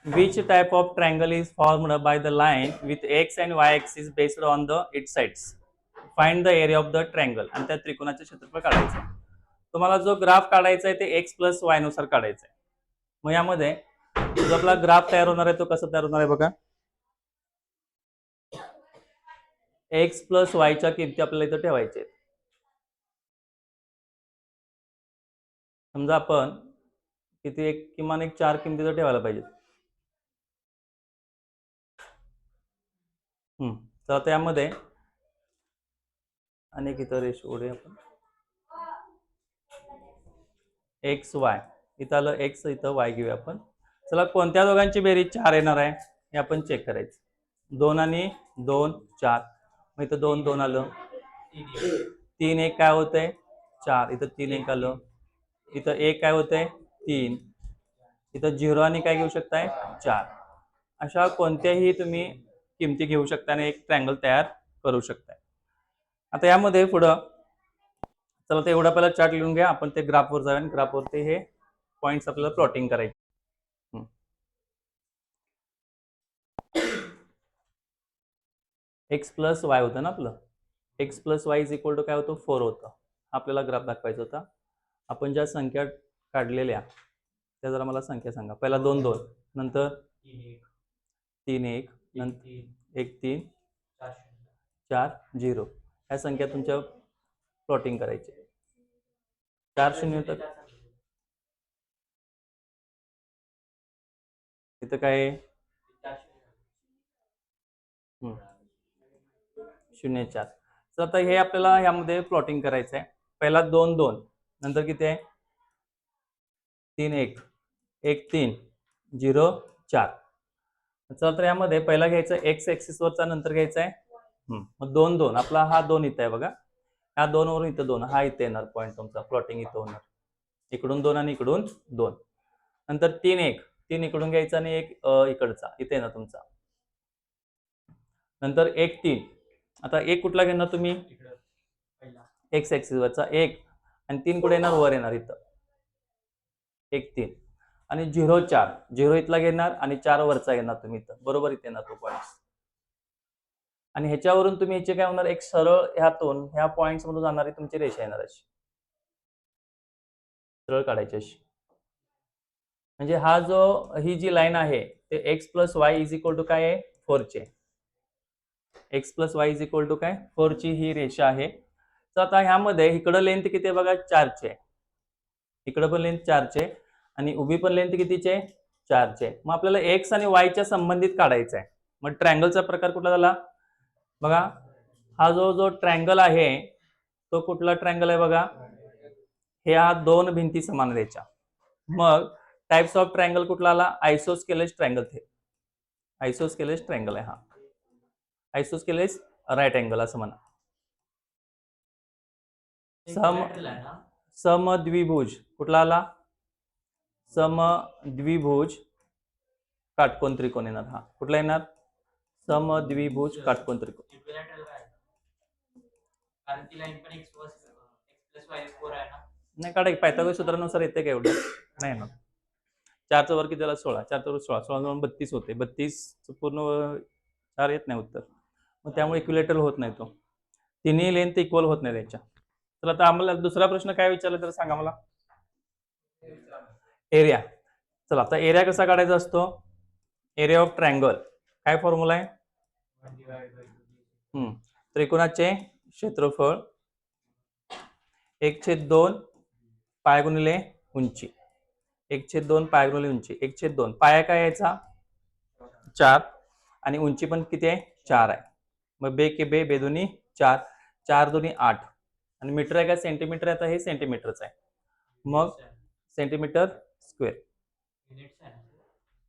Which type of triangle is formed by the line with x and y axis based on the its sides? Find the area of the triangle. आणि त्या त्रिकोणाचे क्षेत्रफळ काढायचं. तुम्हाला जो graph काढायचा आहे ते x प्लस वाय नुसार काढायचा आहे. मग यामध्ये जो आपला ग्राफ तयार होणार आहे तो कसा तयार होणार आहे बघा. x प्लस वायच्या किमती आपल्याला इथं ठेवायच्या आहेत. समजा आपण किती एक किमान एक 4 किमती तर ठेवायला पाहिजेत. तर आता यामध्ये अनेक इथं रेश ओढे आपण एक्स वाय इथं आलं एक्स इथं वाय घेऊया आपण. चला कोणत्या दोघांची बेरीज 4 येणार आहे हे आपण चेक करायचं. 2 आणि 2 4. मग इथं 2 2 आलं. 3 1 काय होतंय 4. इथं 3 1 आलं. इथं 1 काय होतंय 3. इथं 0 आणि काय घेऊ शकताय 4. अशा कोणत्याही तुम्ही किमती घेऊ शकता आणि एक ट्रायंगल तयार करू शकताय. आता यामध्ये पुढं चला ते एवढा पहिला चार्ट लिहून घ्या. आपण ते ग्राफवर जाऊया आणि ग्राफवरती हे पॉइंट्स आपल्याला प्लॉटिंग करायचे. एक्स प्लस वाय होतं ना आपलं. X plus y is equal to काय होतं 4 होतं. आपल्याला ग्राफ दाखवायचा होता. आपण ज्या संख्या काढलेल्या त्या जरा मला संख्या सांगा. पहिला 2 2 नंतर 3 1 नंतर 1 3 4 0 ह्या संख्या तुमच्या प्लॉटिंग करायची. 4 0 तर इथं काय 0 4. तर आता हे आपल्याला ह्यामध्ये प्लॉटिंग करायचं आहे. पहिला 2 2 नंतर किती आहे 3 1 1 3 0 4. चला तर यामध्ये पहिला घ्यायचा एक्स ऍक्सिस वरचा नंतर घ्यायचा आहे मग 2 2 आपला हा 2 इथं आहे बघा. ह्या 2 वरून इथं 2 हा इथे येणार पॉईंट तुमचा प्लॉटिंग इथं होणार. इकडून 2 आणि इकडून 2. नंतर 3 1 3 इकडून घ्यायचा आणि एक इकडचा इथे येणार तुमचा. नंतर 1 3 आता एक कुठला घेणार तुम्ही एक्स ऍक्सिस वरचा 1 आणि 3 कुठे येणार वर येणार इथं 1 3 आणि 0 4 0 इथला घेणार आणि 4 वरचा घेणार तुम्ही इथं बरोबर इथे येणार तो पॉईंट. आणि ह्याच्यावरून तुम्ही ह्याचे काय होणार एक सरळ ह्यातून ह्या पॉइंट्स मधून जाणारी तुमची रेषा येणार अशी सरळ काढायची अशी. म्हणजे हा जो ही जी लाईन आहे ते x plus y is equal to काय आहे 4 चे. X plus y is equal to काय 4 ची ही रेषा आहे. तर आता ह्यामध्ये इकडं लेंथ किती आहे बघा 4 चे. इकडं पण लेंथ 4 चे आणि उभी पण लेंथ कितीचे 4 चे. मग आपल्याला एक्स आणि वाय च्या संबंधित काढायचा आहे. मग ट्रायंगलचा प्रकार कुठला झाला बघा. हा जो ट्रायंगल आहे तो कुठला ट्रायंगल आहे बघा. ह्या 2 भिंती समान द्यायच्या. मग टाइप्स ऑफ ट्रायंगल कुठला आला आयसोस्केलेस ट्रायंगल. आयसोस्केलेस ट्रायंगल आहे हा. आयसोस्केलेस राईट अँगल असं म्हणा. समद्विभुज कुठला आला समद्विभुज काटकोन त्रिकोण येणार. हा कुठला येणार समद्विभुज काटकोन त्रिकोण. नाही काढा पायथागोरस सूत्रानुसार येते का एवढं नाही ना. 4चा वर्ग किती झाला 16 4 वर 16 16 जाऊन 32 होते. 32 पूर्ण 4 येत नाही उत्तर. मग त्यामुळे इक्विलेटरल होत नाही तो. तिन्ही लेंथ इक्वल होत नाही त्याच्या. तर आता आम्हाला दुसरा प्रश्न काय विचारला तर सांगा मला. एरिया. चला आता एरिया कसा काढायचा असतो. एरिया ऑफ ट्रायंगल काय फॉर्म्युला आहे त्रिकोणाचे क्षेत्रफळ 1/2 पाय गुणिले उंची. 1/2 पाय गुणिले उंची 1/2 पाया काय यायचा 4 आणि उंची पण किती आहे 4 आहे. मग बे के बे बेदोनी 4 4 दोन्ही 8 आणि मीटर आहे का सेंटीमीटर आहे. आता हे सेंटीमीटरच आहे. मग सेंटीमीटर स्क्वेअर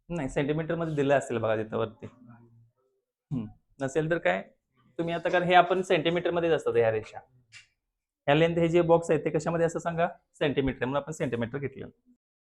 नाही सेंटीमीटर मध्ये दिलं असेल बघा तिथं वरती. नसेल तर काय तुम्ही आता कारण हे आपण सेंटीमीटर मध्येच असतात ह्या रेषा. ह्या लेंथ हे जे बॉक्स आहे ते कशामध्ये असं सांगा सेंटीमीटर म्हणून आपण सेंटीमीटर घेतलं.